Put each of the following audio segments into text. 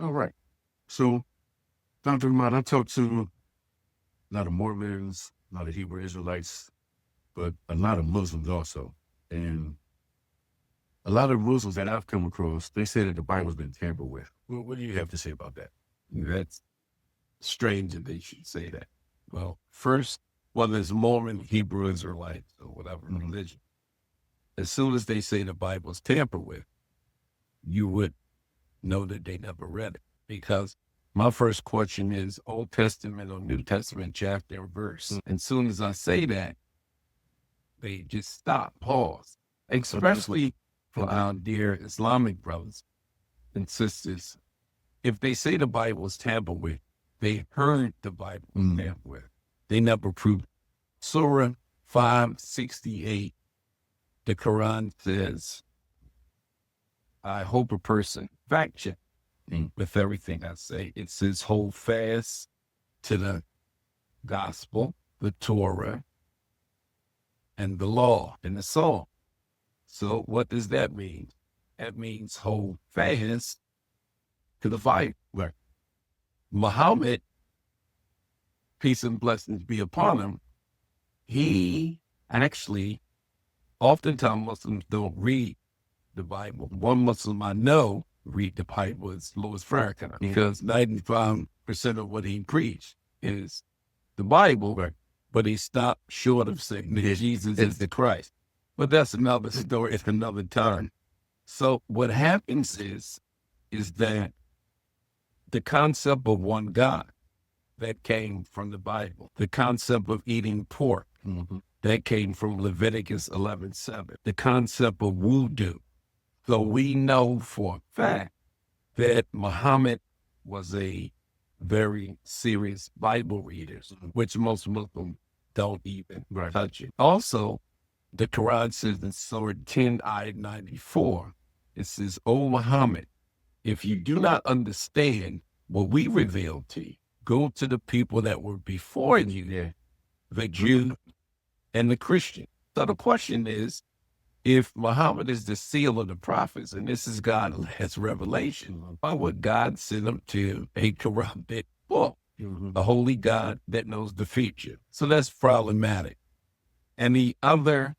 All right. So, Dr. Ahmad, I talked to a lot of Mormons, a lot of Hebrew Israelites, but a lot of Muslims also. And a lot of Muslims that I've come across, they say that the Bible's been tampered with. What do you have to say about that? That's strange that they should say that. Well, first, whether it's Mormon, Hebrew Israelites, or whatever religion, as soon as they say the Bible's tampered with, you would know that they never read it. Because my first question is Old Testament or New Testament chapter and verse. And as soon as I say that, they just stop, pause, especially for our dear Islamic brothers and sisters. If they say the Bible is tampered with, they heard the Bible was tampered with. They never proved it. Surah 568, the Quran says, I hope a person fact check with everything I say. It says, hold fast to the gospel, the Torah, and the law, and the song. So what does that mean? That means hold fast to the Bible. Right. Muhammad, peace and blessings be upon him, he actually, oftentimes Muslims don't read the Bible. One Muslim I know read the Bible is Louis Farrakhan, because 95% of what he preached is the Bible, right, but he stopped short of saying that Jesus is the Christ. But that's another story at another time. So what happens is that the concept of one God that came from the Bible, the concept of eating pork, that came from Leviticus 11:7, the concept of voodoo. So we know for a fact that Muhammad was a very serious Bible reader, which most Muslims don't even touch it. Also, the Quran says in Surah 10, ayat 94, it says, O Muhammad, if you do not understand what we revealed to you, go to the people that were before you, the Jew and the Christian. So the question is, if Muhammad is the seal of the prophets, and this is God's last revelation, why would God send him to a corrupted book, a holy God that knows the future? So that's problematic. And the other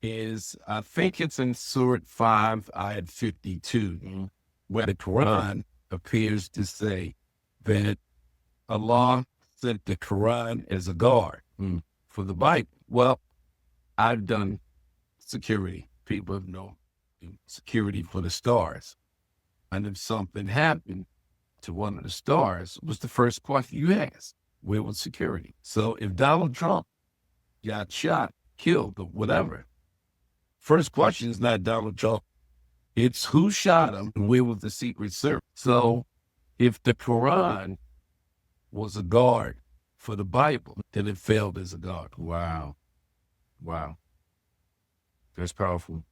is, I think it's in Surah 5, ayat 52, where the Quran appears to say that Allah sent the Quran as a guard for the Bible. Well, I've done security. People know security for the stars. And if something happened to one of the stars, was the first question you asked, where was security? So if Donald Trump got shot, killed, or whatever, first question is not Donald Trump. It's who shot him and where was the Secret Service? So if the Quran was a guard for the Bible, then it failed as a guard. Wow. Wow. That's powerful.